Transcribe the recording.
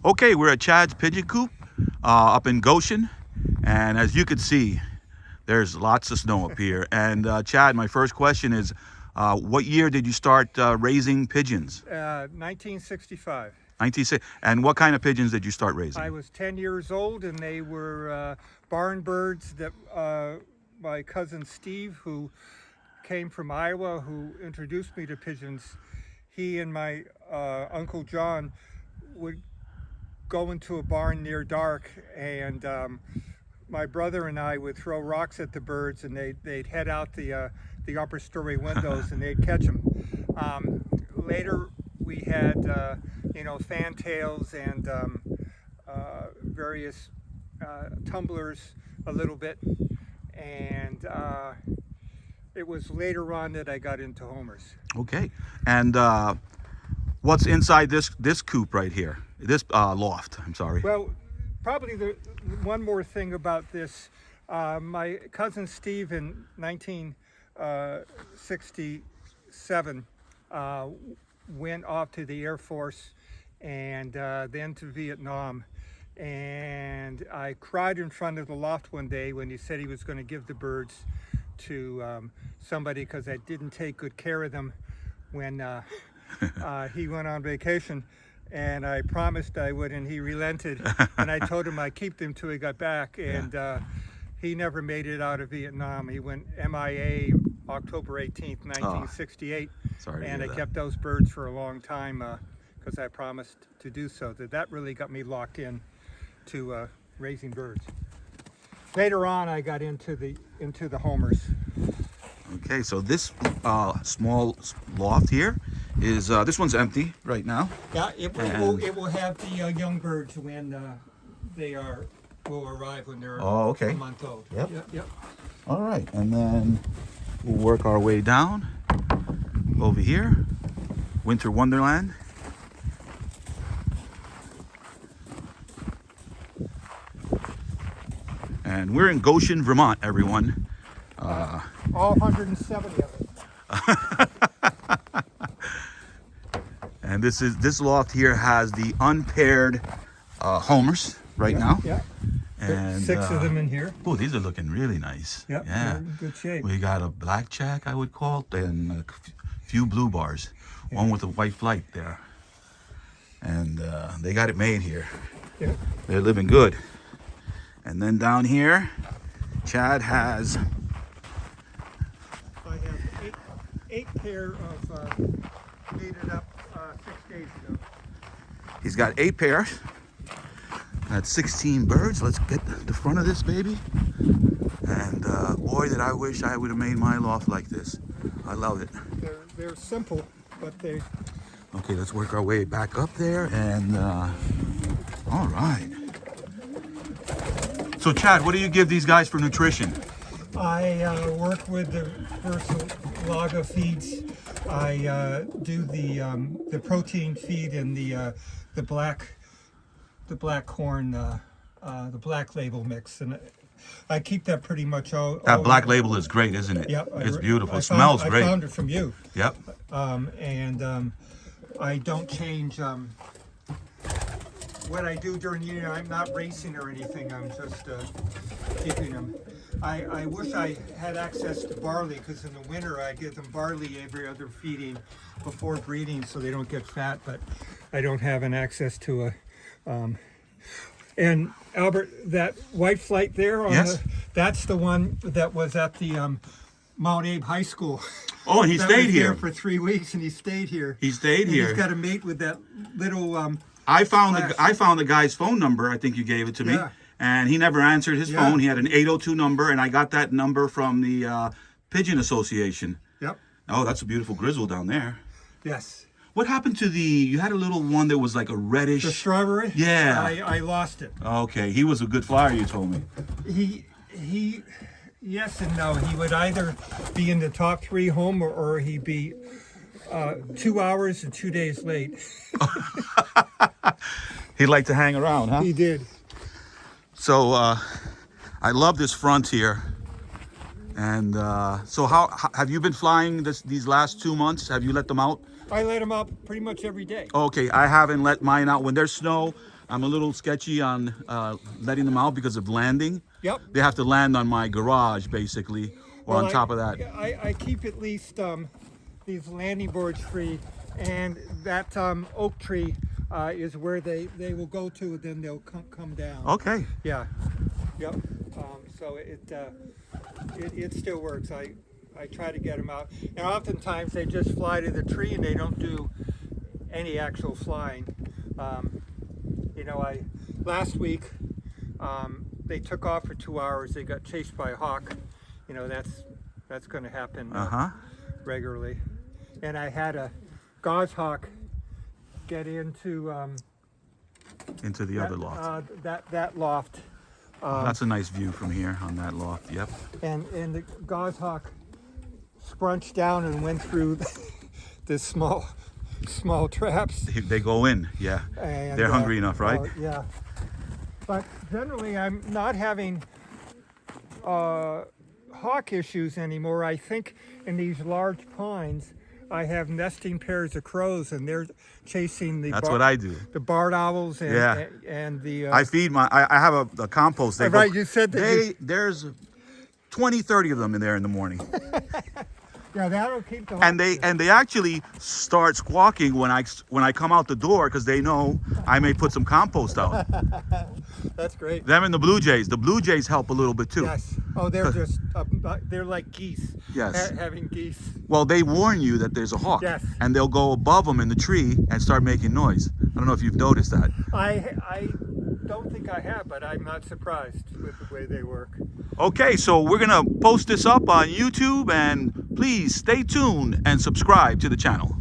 Okay, we're at Chad's Pigeon Coop up in Goshen, and as you can see, there's lots of snow up here. And Chad, my first question is, what year did you start raising pigeons? 1965. 1960. And what kind of pigeons did you start raising? I was 10 years old, and they were barn birds that my cousin Steve, who came from Iowa, who introduced me to pigeons, he and my Uncle John would go into a barn near dark, and my brother and I would throw rocks at the birds, and they'd head out the upper story windows and they'd catch them. Later we had fantails and various tumblers a little bit, and it was later on that I got into homers. Okay. And what's inside this coop right here? This loft, I'm sorry. Well, probably the one more thing about this, my cousin Steve in 1967 went off to the Air Force and then to Vietnam. And I cried in front of the loft one day when he said he was going to give the birds to somebody because I didn't take good care of them when he went on vacation. And I promised I would, and he relented. And I told him I'd keep them till he got back. And he never made it out of Vietnam. He went MIA October 18th, 1968. Sorry. And I kept those birds for a long time because I promised to do so. That really got me locked in to raising birds. Later on, I got into the homers. Okay, so this small loft here is this one's empty right now. Yeah, it will have the young birds when will arrive when they're a month old. Yep. All right, and then we'll work our way down over here, Winter Wonderland. And we're in Goshen, Vermont, everyone. All 170 of them. And this loft here has the unpaired homers right now. Yeah. And 6 of them in here. Oh, these are looking really nice. Yep, Yeah. they're in good shape. We got a blackjack, I would call it, and a few blue bars. Yeah. One with a white flight there. And they got it made here. Yeah. They're living good. And then down here, Chad has... I have eight pair of mated up 6 days ago. He's got 8 pairs. That's 16 birds. Let's get the front of this baby. And boy, did I wish I would have made my loft like this. I love it. They're simple, but they... Okay, let's work our way back up there. And all right. So Chad, what do you give these guys for nutrition? I work with the Versalaga feeds. I do the protein feed and the black corn, the black label mix, and I keep that pretty much all. That black label is great, isn't it? Yep, it's beautiful. It smells great. I found it from you. Yep. And I don't change what I do during the year. I'm not racing or anything. I'm just keeping them. I wish I had access to barley, because in the winter I give them barley every other feeding before breeding so they don't get fat, but I don't have an access to a... and Albert, that white flight there, that's the one that was at the Mount Abe High School. Oh, and he stayed here for 3 weeks, and he stayed here. He stayed here. He's got a mate with that little... I found the guy's phone number. I think you gave it to me. And he never answered his phone. He had an 802 number, and I got that number from the Pigeon Association. Yep. Oh, that's a beautiful grizzle down there. Yes. What happened to you had a little one that was like a reddish... The strawberry? Yeah. I lost it. Okay, he was a good flyer, you told me. He yes and no. He would either be in the top 3 home or he'd be 2 hours and 2 days late. He'd like to hang around, huh? He did. So I love this front here. And so how have you been flying these last 2 months? Have you let them out? I let them out pretty much every day. Okay, I haven't let mine out. When there's snow, I'm a little sketchy on letting them out because of landing. Yep. They have to land on my garage, basically, or Well, on top of that. I keep at least these landing boards free, and that oak tree is where they will go to, and then they'll come down. Okay. Yeah. Yep. So it still works. I try to get them out, and oftentimes they just fly to the tree and they don't do any actual flying. You know, last week they took off for 2 hours. They got chased by a hawk. You know, that's going to happen regularly. And I had a goshawk get into the other loft. that loft. That's a nice view from here on that loft. Yep. And the goshawk scrunched down and went through the small traps. They go in. Yeah. And, they're hungry enough, right? Yeah. But generally, I'm not having hawk issues anymore. I think in these large pines, I have nesting pairs of crows, and they're chasing the. That's what I do. The barred owls and and the. I feed I have a compost. They right, go, you said that. There's 20, 30 of them in there in the morning. Yeah, that'll keep the. And they actually start squawking when I come out the door because they know I may put some compost out. That's great. Them and the blue jays. The blue jays help a little bit too. Yes. Oh, they're just they're like geese. Yes. Having geese. Well, they warn you that there's a hawk. Yes. And they'll go above them in the tree and start making noise. I don't know if you've noticed that. I don't think I have, but I'm not surprised with the way they work. Okay, so we're gonna post this up on YouTube, and please stay tuned and subscribe to the channel.